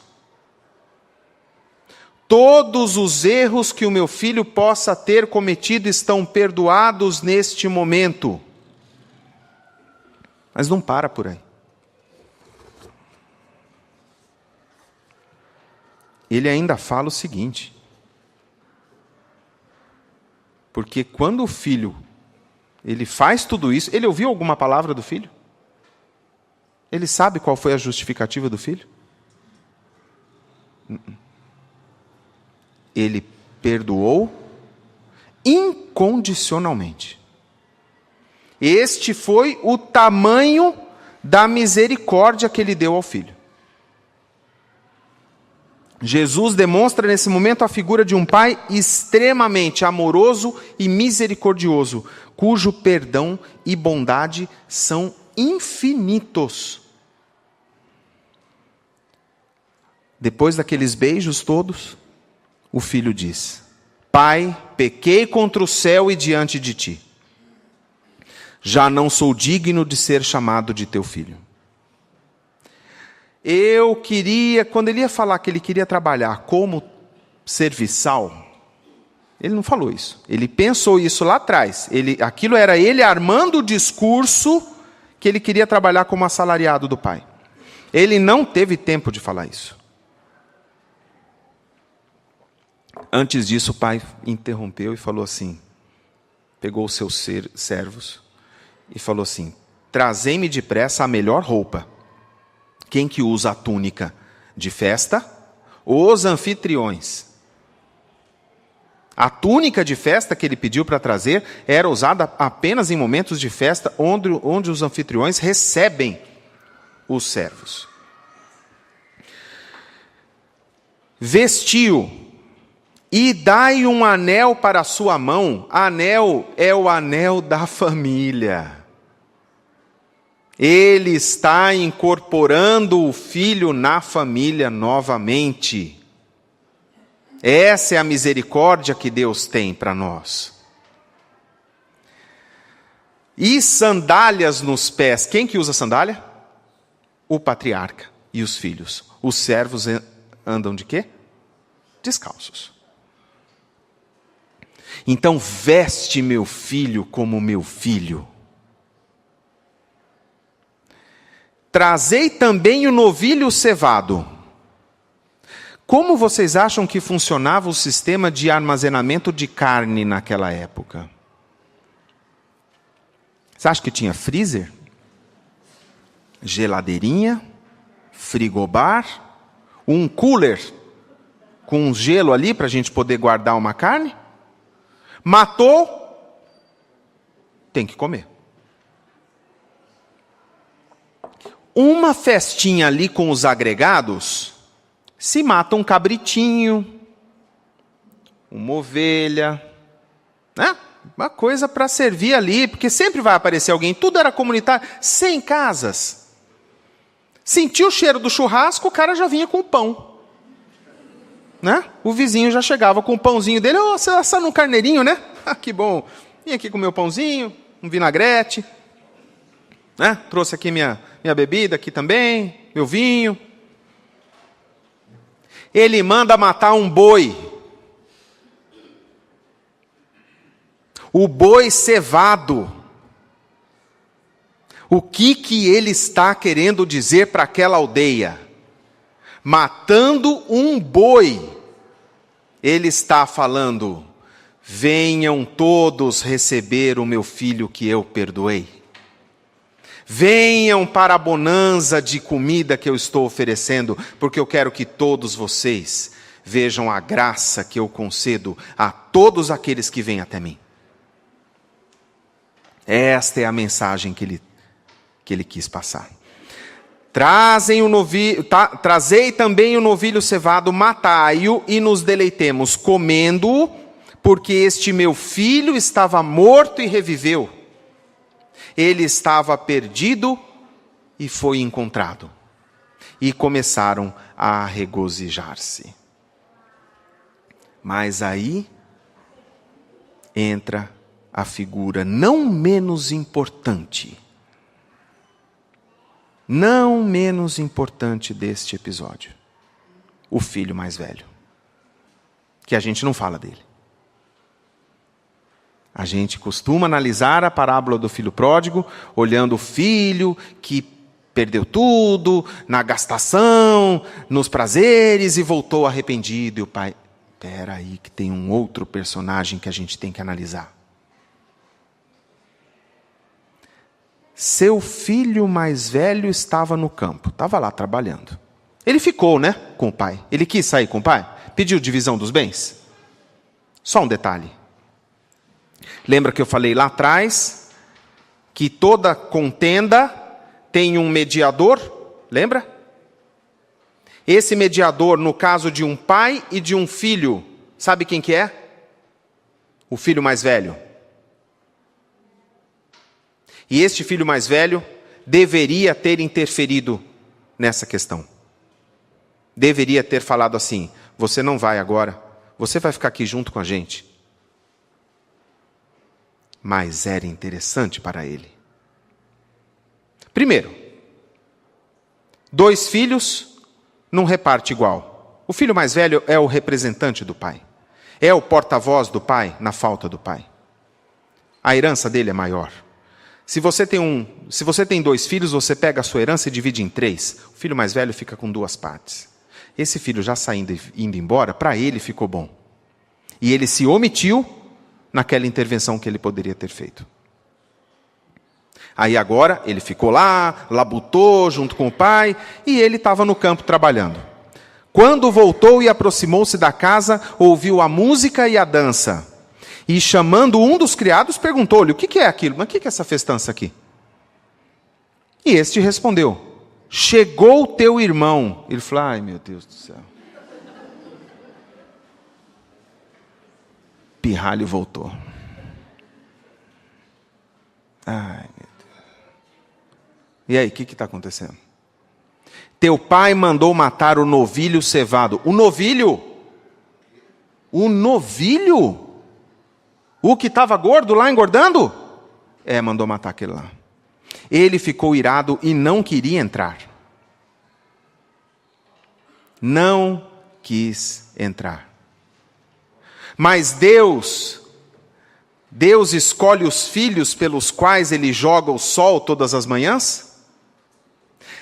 [SPEAKER 1] Todos os erros que o meu filho possa ter cometido estão perdoados neste momento. Mas não para por aí. Ele ainda fala o seguinte, porque quando o filho, ele faz tudo isso, ele ouviu alguma palavra do filho? Ele sabe qual foi a justificativa do filho? Ele perdoou incondicionalmente. Este foi o tamanho da misericórdia que ele deu ao filho. Jesus demonstra nesse momento a figura de um pai extremamente amoroso e misericordioso, cujo perdão e bondade são infinitos. Depois daqueles beijos todos, o filho diz: Pai, pequei contra o céu e diante de ti. Já não sou digno de ser chamado de teu filho. Eu queria, quando ele ia falar que ele queria trabalhar como serviçal, ele não falou isso. Ele pensou isso lá atrás. Aquilo era ele armando o discurso que ele queria trabalhar como assalariado do pai. Ele não teve tempo de falar isso. Antes disso, o pai interrompeu e falou assim, pegou os seus servos e falou assim: trazei-me depressa a melhor roupa. Quem que usa a túnica de festa? Os anfitriões. A túnica de festa que ele pediu para trazer era usada apenas em momentos de festa, onde os anfitriões recebem os servos. Vestiu e dai um anel para a sua mão. Anel é o anel da família. Ele está incorporando o filho na família novamente. Essa é a misericórdia que Deus tem para nós. E sandálias nos pés. Quem que usa sandália? O patriarca e os filhos. Os servos andam de quê? Descalços. Então veste meu filho como meu filho. Trazei também o novilho cevado. Como vocês acham que funcionava o sistema de armazenamento de carne naquela época? Você acha que tinha freezer? Geladeirinha? Frigobar? Um cooler com um gelo ali para a gente poder guardar uma carne? Matou? Tem que comer. Uma festinha ali com os agregados, se mata um cabritinho, uma ovelha, né? Uma coisa para servir ali, porque sempre vai aparecer alguém, tudo era comunitário, 100 casas. Sentiu o cheiro do churrasco, o cara já vinha com o pão. Né? O vizinho já chegava com o pãozinho dele, você assando um carneirinho, né? Que bom, vim aqui com o meu pãozinho, um vinagrete. Né? Trouxe aqui minha bebida aqui também, meu vinho. Ele manda matar um boi. O boi cevado. O que ele está querendo dizer para aquela aldeia? Matando um boi, ele está falando: venham todos receber o meu filho que eu perdoei. Venham para a bonança de comida que eu estou oferecendo, porque eu quero que todos vocês vejam a graça que eu concedo a todos aqueles que vêm até mim. Esta é a mensagem que ele quis passar. Trazei também o novilho cevado, matai-o e nos deleitemos comendo-o, porque este meu filho estava morto e reviveu. Ele estava perdido e foi encontrado. E começaram a regozijar-se. Mas aí entra a figura não menos importante deste episódio. O filho mais velho. Que a gente não fala dele. A gente costuma analisar a parábola do filho pródigo, olhando o filho que perdeu tudo, na gastação, nos prazeres e voltou arrependido. E o pai, espera aí que tem um outro personagem que a gente tem que analisar. Seu filho mais velho estava no campo, estava lá trabalhando. Ele ficou, né, com o pai. Ele quis sair com o pai, pediu divisão dos bens. Só um detalhe. Lembra que eu falei lá atrás que toda contenda tem um mediador? Lembra? Esse mediador, no caso de um pai e de um filho, sabe quem que é? O filho mais velho. E este filho mais velho deveria ter interferido nessa questão. Deveria ter falado assim: você não vai agora, você vai ficar aqui junto com a gente. Mas era interessante para ele. Primeiro, 2 filhos não reparte igual. O filho mais velho é o representante do pai. É o porta-voz do pai na falta do pai. A herança dele é maior. Se você tem 2 filhos, você pega a sua herança e divide em 3. O filho mais velho fica com 2 partes. Esse filho já saindo e indo embora, para ele ficou bom. E ele se omitiu naquela intervenção que ele poderia ter feito. Aí agora ele ficou lá, labutou junto com o pai, e ele estava no campo trabalhando. Quando voltou e aproximou-se da casa, ouviu a música e a dança. E chamando um dos criados, perguntou-lhe: o que é aquilo? Mas o que é essa festança aqui? E este respondeu: chegou teu irmão. Ele falou: ai meu Deus do céu. Pirralho voltou. Ai meu Deus. E aí, o que está acontecendo? Teu pai mandou matar o novilho cevado. O novilho? O novilho? O que estava gordo lá, engordando? Mandou matar aquele lá. Ele ficou irado e não queria entrar. Não quis entrar. Mas Deus escolhe os filhos pelos quais Ele joga o sol todas as manhãs?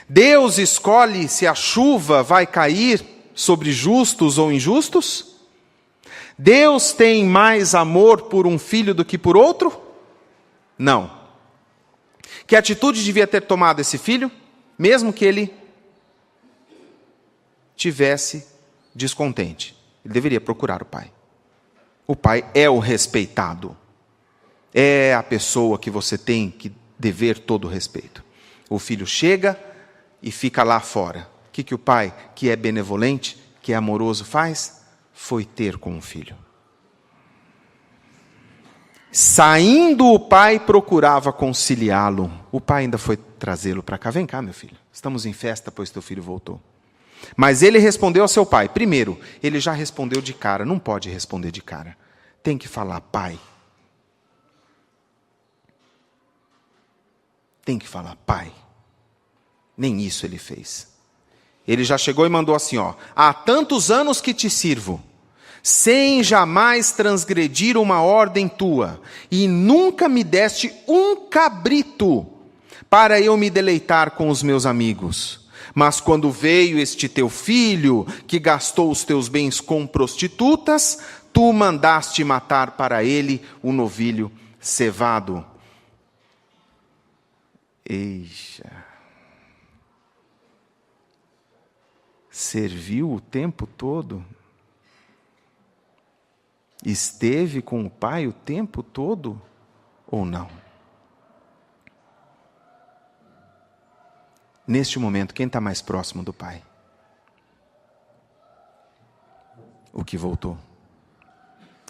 [SPEAKER 1] Deus escolhe se a chuva vai cair sobre justos ou injustos? Deus tem mais amor por um filho do que por outro? Não. Que atitude devia ter tomado esse filho, mesmo que ele tivesse descontente? Ele deveria procurar o pai. O pai é o respeitado. É a pessoa que você tem que dever todo o respeito. O filho chega e fica lá fora. O que o pai, que é benevolente, que é amoroso, faz? Foi ter com o filho. Saindo o pai procurava conciliá-lo. O pai ainda foi trazê-lo para cá. Vem cá, meu filho. Estamos em festa, pois teu filho voltou. Mas ele respondeu ao seu pai. Primeiro, ele já respondeu de cara. Não pode responder de cara. Tem que falar: pai. Tem que falar: pai. Nem isso ele fez. Ele já chegou e mandou assim: há tantos anos que te sirvo, sem jamais transgredir uma ordem tua, e nunca me deste um cabrito para eu me deleitar com os meus amigos. Mas quando veio este teu filho, que gastou os teus bens com prostitutas, tu mandaste matar para ele o novilho cevado. Eixa. Serviu o tempo todo? Esteve com o pai o tempo todo ou não? Neste momento, quem está mais próximo do pai? O que voltou.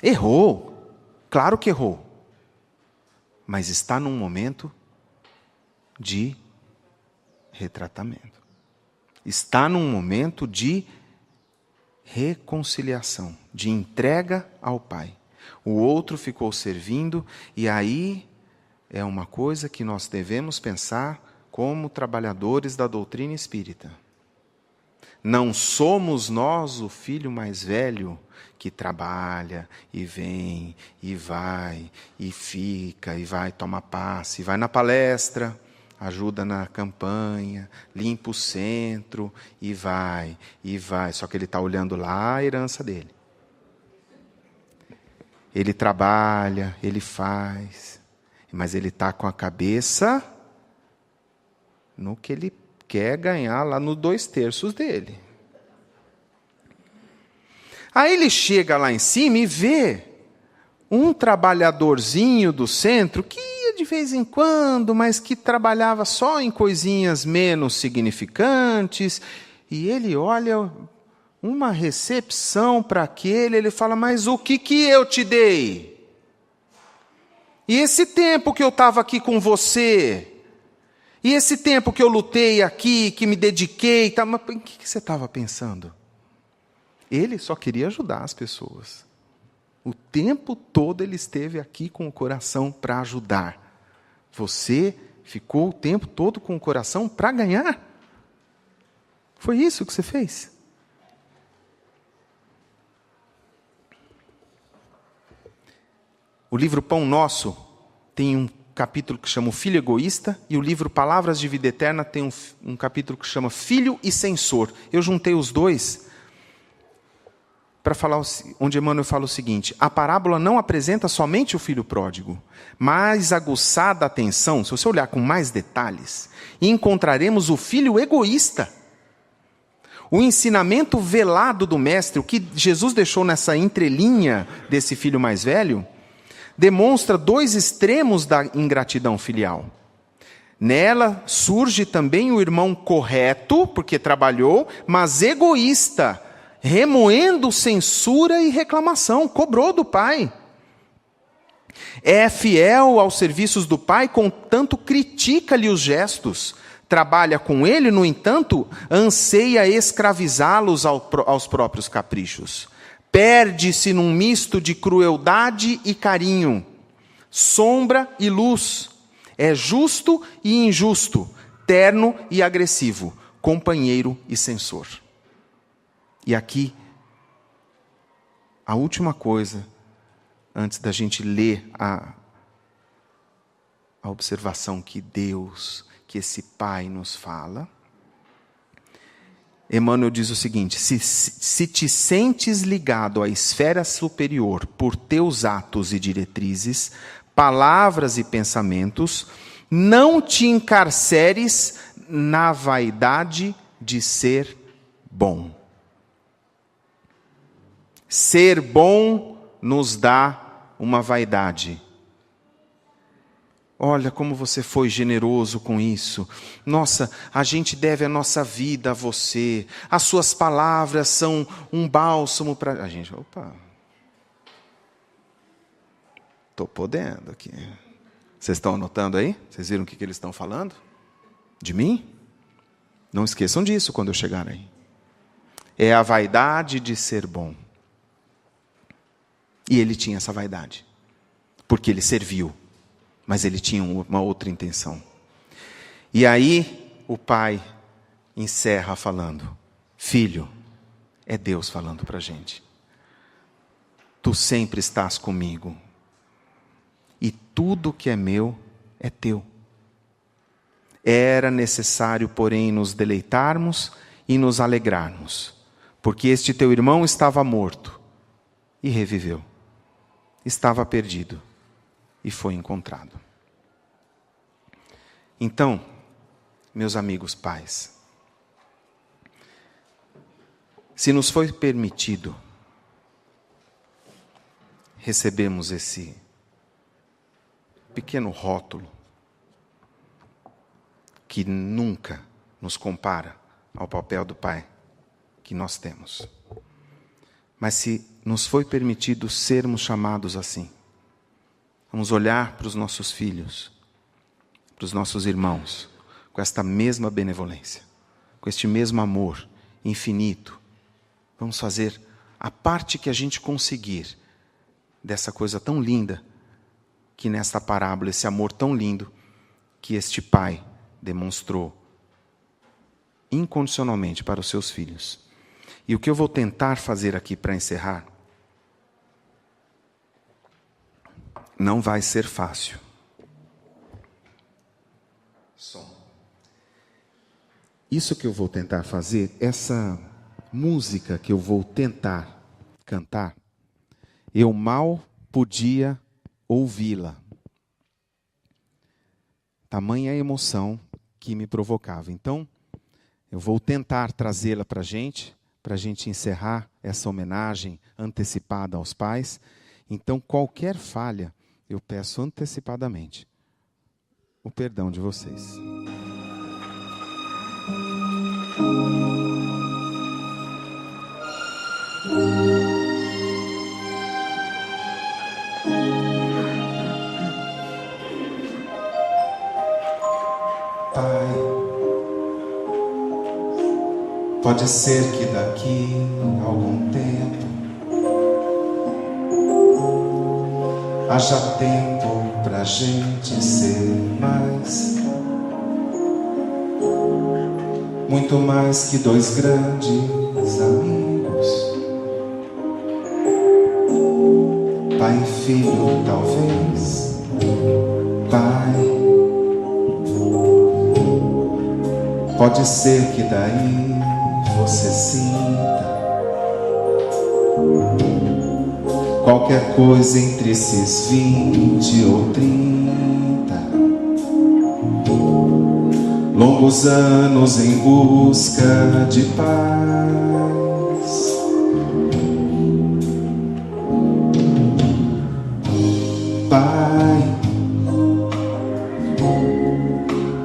[SPEAKER 1] Errou, claro que errou. Mas está num momento de retratamento. Está num momento de reconciliação, de entrega ao pai. O outro ficou servindo, e aí é uma coisa que nós devemos pensar como trabalhadores da doutrina espírita. Não somos nós o filho mais velho que trabalha e vem e vai e fica e vai tomar passe, vai na palestra, ajuda na campanha, limpa o centro e vai. Só que ele está olhando lá a herança dele. Ele trabalha, ele faz, mas ele está com a cabeça no que ele quer ganhar lá no 2/3 dele. Aí ele chega lá em cima e vê um trabalhadorzinho do centro que ia de vez em quando, mas que trabalhava só em coisinhas menos significantes, e ele olha uma recepção para aquele, ele fala: mas o que eu te dei? E esse tempo que eu estava aqui com você? E esse tempo que eu lutei aqui, que me dediquei, tá, mas em que você estava pensando? Ele só queria ajudar as pessoas. O tempo todo ele esteve aqui com o coração para ajudar. Você ficou o tempo todo com o coração para ganhar? Foi isso que você fez? O livro Pão Nosso tem um capítulo que chama O Filho Egoísta, e o livro Palavras de Vida Eterna tem um capítulo que chama Filho e Censor. Eu juntei os dois para falar, onde Emmanuel fala o seguinte: a parábola não apresenta somente o filho pródigo, mas aguçada atenção, se você olhar com mais detalhes, encontraremos o filho egoísta. O ensinamento velado do mestre, o que Jesus deixou nessa entrelinha desse filho mais velho, demonstra dois extremos da ingratidão filial. Nela surge também o irmão correto, porque trabalhou, mas egoísta, remoendo censura e reclamação, cobrou do pai. É fiel aos serviços do pai, contanto critica-lhe os gestos. Trabalha com ele, no entanto, anseia escravizá-los aos próprios caprichos. Perde-se num misto de crueldade e carinho, sombra e luz. É justo e injusto, terno e agressivo, companheiro e censor. E aqui, a última coisa, antes da gente ler a observação que Deus, que esse Pai nos fala, Emmanuel diz o seguinte: se te sentes ligado à esfera superior por teus atos e diretrizes, palavras e pensamentos, não te encarceres na vaidade de ser bom. Ser bom nos dá uma vaidade. Olha como você foi generoso com isso. Nossa, a gente deve a nossa vida a você. As suas palavras são um bálsamo para... A gente, opa. Estou podendo aqui. Vocês estão anotando aí? Vocês viram o que eles estão falando? De mim? Não esqueçam disso quando eu chegar aí. É a vaidade de ser bom. E ele tinha essa vaidade. Porque ele serviu. Mas ele tinha uma outra intenção. E aí o pai encerra falando: filho, é Deus falando para a gente. Tu sempre estás comigo. E tudo que é meu é teu. Era necessário, porém, nos deleitarmos e nos alegrarmos. Porque este teu irmão estava morto e reviveu. Estava perdido e foi encontrado. Então, meus amigos pais, se nos foi permitido recebermos esse pequeno rótulo que nunca nos compara ao papel do pai que nós temos, mas se nos foi permitido sermos chamados assim, vamos olhar para os nossos filhos, para os nossos irmãos, com esta mesma benevolência, com este mesmo amor infinito. Vamos fazer a parte que a gente conseguir dessa coisa tão linda, que nesta parábola, esse amor tão lindo, que este pai demonstrou incondicionalmente para os seus filhos. E o que eu vou tentar fazer aqui para encerrar, não vai ser fácil. Isso que eu vou tentar fazer, essa música que eu vou tentar cantar, eu mal podia ouvi-la. Tamanha emoção que me provocava. Então, eu vou tentar trazê-la para a gente encerrar essa homenagem antecipada aos pais. Então, qualquer falha, eu peço antecipadamente o perdão de vocês. Pai, pode ser que daqui a algum tempo haja tempo pra gente ser mais, muito mais que dois grandes amigos, pai e filho, talvez. Pai, pode ser que daí você sinta qualquer coisa entre esses 20 ou 30 longos anos em busca de paz. Pai,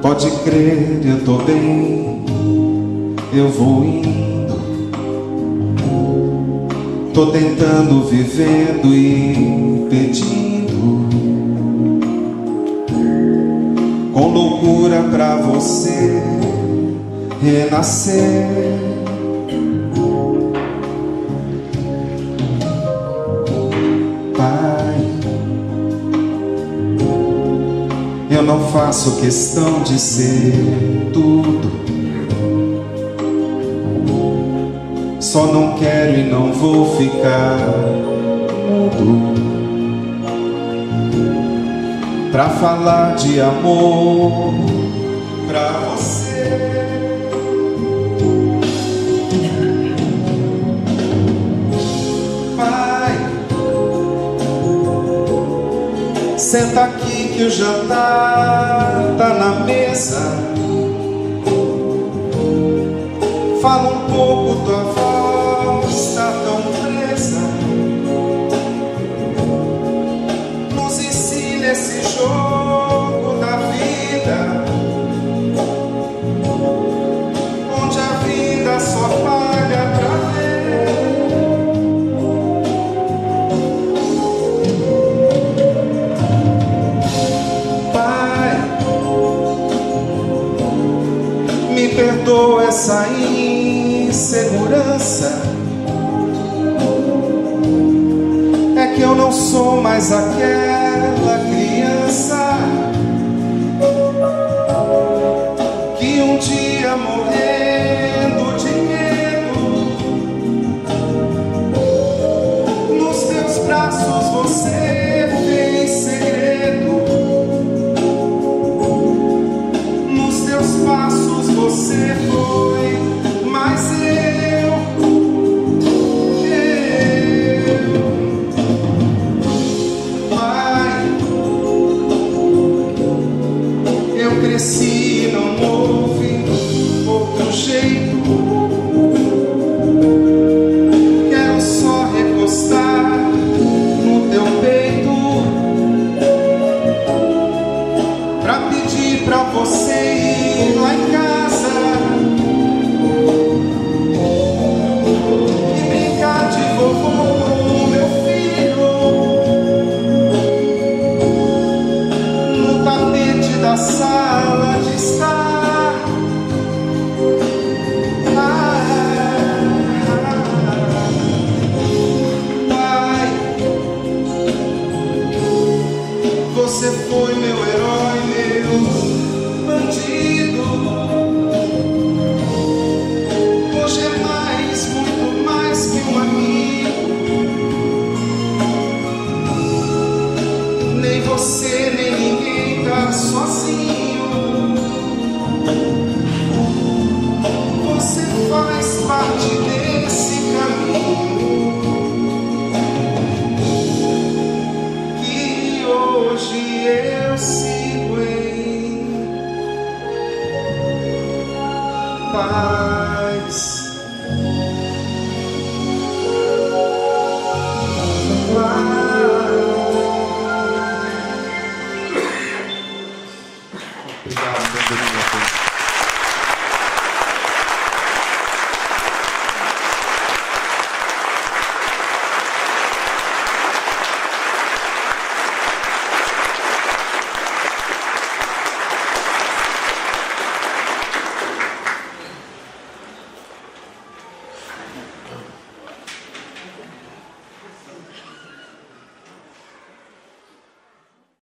[SPEAKER 1] pode crer, eu tô bem, eu vou indo, tô tentando, vivendo e pedindo com loucura pra você renascer. Pai, eu não faço questão de ser tudo, só não quero e não vou ficar mudo pra falar de amor pra você. Pai, senta aqui que o jantar tá na mesa. Fala um pouco, tua voz tá tão presa. Nos ensina esse jogo da vida, onde a vida só paga pra ver. Pai, me perdoa essa insegurança, é que eu não sou mais aquela criança que um dia, morrendo de medo, nos teus braços você fez segredo, nos teus passos você foi, mas eu cresci, não houve outro jeito. Quero só recostar no teu peito pra pedir pra você ir lá em casa e brincar de vovô com meu filho no tapete da sala de estar. Pai, você foi meu herói, meu bandido. Hoje é mais, muito mais que um amigo. Nem você, nem ninguém tá sozinho. Você faz parte desse caminho que hoje eu sigo em paz. Obrigado,